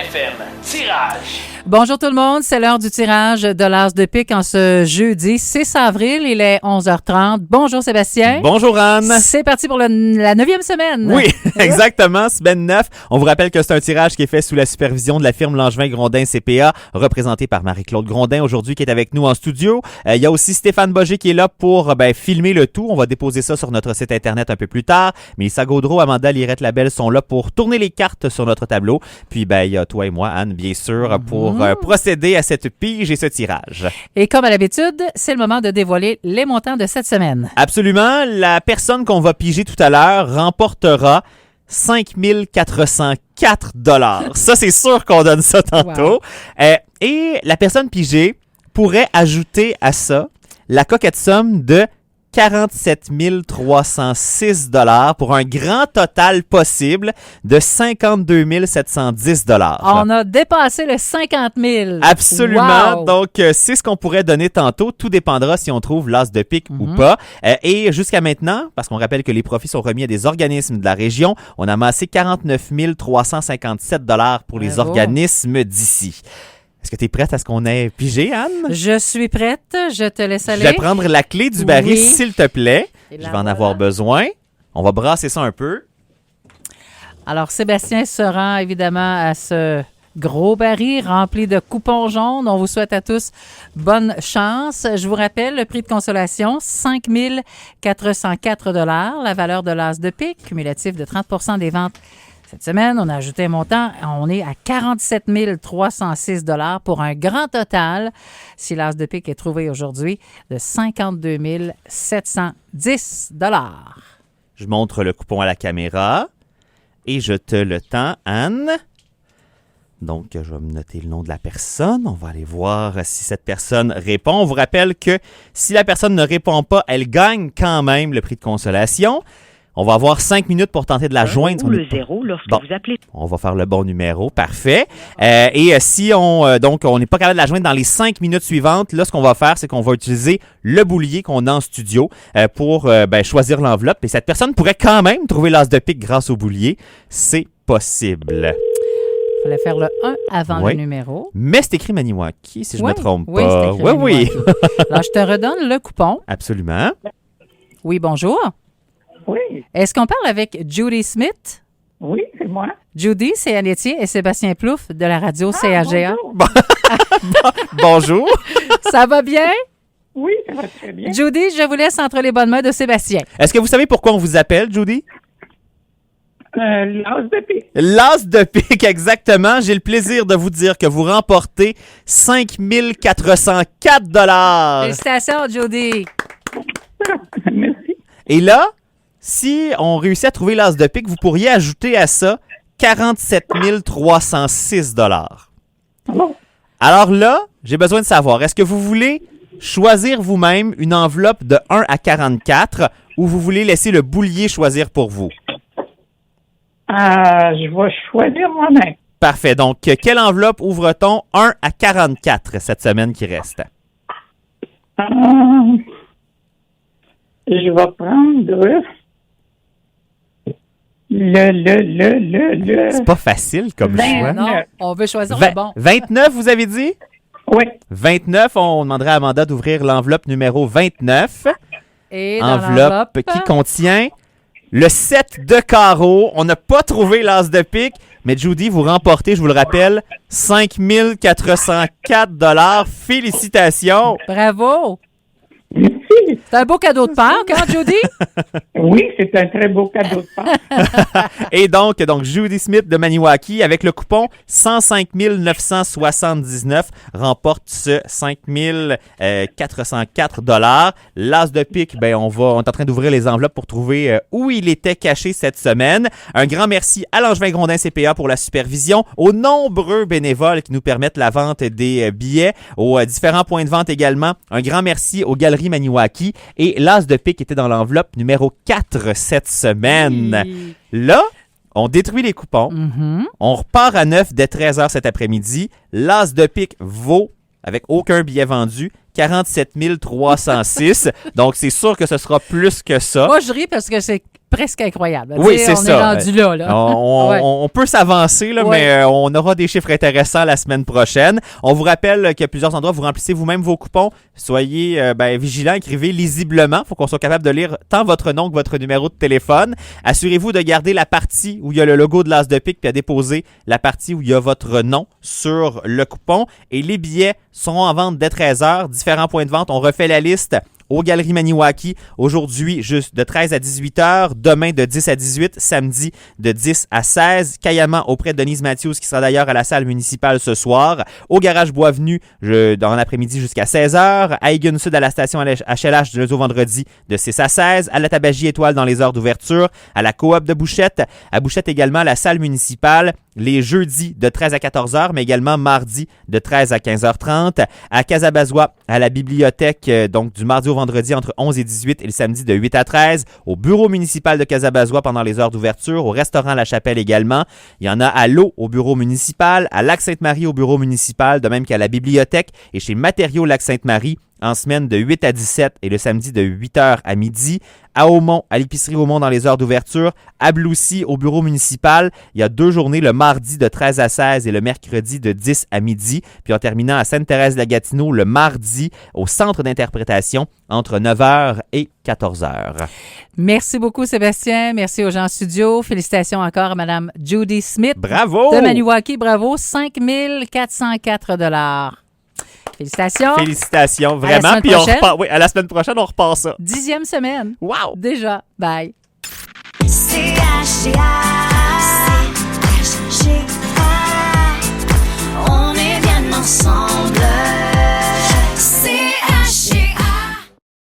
FM. Tirage. Bonjour tout le monde, c'est l'heure du tirage de l'As de pique en ce jeudi 6 avril, il est 11h30. Bonjour Sébastien. Bonjour Anne. C'est parti pour la 9e semaine. Oui, exactement, semaine 9. On vous rappelle que c'est un tirage qui est fait sous la supervision de la firme Langevin-Grondin CPA, représentée par Marie-Claude Grondin aujourd'hui qui est avec nous en studio. Il y a aussi Stéphane Boger qui est là pour filmer le tout. On va déposer ça sur notre site internet un peu plus tard. Mélissa Gaudreau, Amanda Lirette-Labelle sont là pour tourner les cartes sur notre tableau. Puis il y a toi et moi, Anne, bien sûr, pour procéder à cette pige et ce tirage. Et comme à l'habitude, c'est le moment de dévoiler les montants de cette semaine. Absolument. La personne qu'on va piger tout à l'heure remportera 5 404 $. Ça, c'est sûr qu'on donne ça tantôt. Wow. Et la personne pigée pourrait ajouter à ça la coquette somme de 47 306 $ pour un grand total possible de 52 710 $. On a dépassé le 50 000. Absolument. Wow. Donc, c'est ce qu'on pourrait donner tantôt. Tout dépendra si on trouve l'as de pique ou pas. Et jusqu'à maintenant, parce qu'on rappelle que les profits sont remis à des organismes de la région, on a amassé 49 357 $ pour les organismes d'ici. Est-ce que tu es prête à ce qu'on ait pigé, Anne? Je suis prête. Je te laisse aller. Je vais prendre la clé du baril, s'il te plaît. Je vais en avoir besoin. On va brasser ça un peu. Alors, Sébastien se rend évidemment à ce gros baril rempli de coupons jaunes. On vous souhaite à tous bonne chance. Je vous rappelle, le prix de consolation, 5 404 $. La valeur de l'as de pique, cumulatif de 30 % des ventes. Cette semaine, on a ajouté un montant, on est à 47 306 $ pour un grand total, si l'as de pique est trouvé aujourd'hui, de 52 710 $. Je montre le coupon à la caméra et je te le tends, Anne. Donc, je vais me noter le nom de la personne. On va aller voir si cette personne répond. On vous rappelle que si la personne ne répond pas, elle gagne quand même le prix de consolation. On va avoir 5 minutes pour tenter de la joindre. Ou le 0 lorsque vous appelez. On va faire le bon numéro. Parfait. Et si on n'est pas capable de la joindre dans les 5 minutes suivantes, là, ce qu'on va faire, c'est qu'on va utiliser le boulier qu'on a en studio pour choisir l'enveloppe. Et cette personne pourrait quand même trouver l'as de pique grâce au boulier. C'est possible. Il fallait faire le 1 avant le numéro. Mais c'est écrit Maniwaki, si je ne me trompe pas. C'est écrit Maniwaki. Alors, je te redonne le coupon. Absolument. Oui, bonjour. Oui. Est-ce qu'on parle avec Judy Smith? Oui, c'est moi. Judy, c'est Anne Etier et Sébastien Plouffe de la radio CAGA. Bonjour. Ça va bien? Oui, ça va très bien. Judy, je vous laisse entre les bonnes mains de Sébastien. Est-ce que vous savez pourquoi on vous appelle, Judy? L'as de pique. L'as de pique, exactement. J'ai le plaisir de vous dire que vous remportez 5 404 $. Félicitations, Judy. Merci. Et là, si on réussit à trouver l'as de pique, vous pourriez ajouter à ça 47 306 $. Bon. Alors là, j'ai besoin de savoir, est-ce que vous voulez choisir vous-même une enveloppe de 1 à 44 ou vous voulez laisser le boulier choisir pour vous? Je vais choisir moi-même. Parfait. Donc, quelle enveloppe ouvre-t-on 1 à 44 cette semaine qui reste? Je vais prendre le. C'est pas facile comme choix. Non, on veut choisir le bon. 29, vous avez dit? Oui. 29, on demanderait à Amanda d'ouvrir l'enveloppe numéro 29. Et dans enveloppe qui contient le 7 de carreau. On n'a pas trouvé l'as de pique, mais Judy, vous remportez, je vous le rappelle, 5 404 $. Félicitations! Bravo! Merci. C'est un beau cadeau de Pâques, hein, Judy? Oui, c'est un très beau cadeau de Pâques. Et donc, Judy Smith de Maniwaki, avec le coupon 105 979, remporte ce 5 404 $. L'as de pique, on est en train d'ouvrir les enveloppes pour trouver où il était caché cette semaine. Un grand merci à Langevin-Grondin CPA pour la supervision, aux nombreux bénévoles qui nous permettent la vente des billets, aux différents points de vente également. Un grand merci aux Galeries Maniwaki. Et l'as de pique était dans l'enveloppe numéro 4 cette semaine. Oui. Là, on détruit les coupons. On repart à 9 dès 13h cet après-midi. L'as de pique vaut, avec aucun billet vendu, 47 306. Donc, c'est sûr que ce sera plus que ça. Moi, je ris parce que c'est presque incroyable. Oui, T'sais, c'est ça. On est rendu là. là. Ouais. On peut s'avancer, là, Ouais. mais on aura des chiffres intéressants la semaine prochaine. On vous rappelle qu'il y a plusieurs endroits où vous remplissez vous-même vos coupons. Soyez vigilants, écrivez lisiblement. Il faut qu'on soit capable de lire tant votre nom que votre numéro de téléphone. Assurez-vous de garder la partie où il y a le logo de l'As de pique puis à déposer la partie où il y a votre nom sur le coupon. Et les billets seront en vente dès 13h. Différents points de vente. On refait la liste aux Galeries Maniwaki, aujourd'hui juste de 13 à 18 heures, demain de 10 à 18, samedi de 10 à 16, Cayamant auprès de Denise Matthews qui sera d'ailleurs à la salle municipale ce soir, au Garage Boisvenu dans l'après-midi jusqu'à 16 heures, à Egan Sud à la station HLH du lundi au vendredi de 6 à 16, à la Tabagie Étoile dans les heures d'ouverture, à la Coop de Bouchette, à Bouchette également à la salle municipale, les jeudis de 13 à 14 heures, mais également mardi de 13 à 15h30, à Casabazois, à la bibliothèque, donc du mardi au vendredi entre 11 et 18 et le samedi de 8 à 13, au bureau municipal de Casabazois pendant les heures d'ouverture, au restaurant La Chapelle également. Il y en a à l'eau au bureau municipal, à Lac-Sainte-Marie au bureau municipal, de même qu'à la bibliothèque et chez Matériaux Lac-Sainte-Marie en semaine de 8 à 17 et le samedi de 8h à midi. À Aumont, à l'épicerie Aumont dans les heures d'ouverture. À Bloussy, au bureau municipal, il y a 2 journées, le mardi de 13 à 16 et le mercredi de 10 à midi. Puis en terminant à Sainte-Thérèse-de-la-Gatineau, le mardi, au centre d'interprétation, entre 9h et 14h. Merci beaucoup, Sébastien. Merci aux gens en studio. Félicitations encore à Mme Judy Smith. Bravo! De Maniwaki. Bravo. 5 404 $. Félicitations. Félicitations, À la vraiment. semaine Puis on prochaine. repart, oui, à la semaine prochaine, on repart ça. 10e semaine. Wow! Déjà. Bye. CHGA, on est bien ensemble.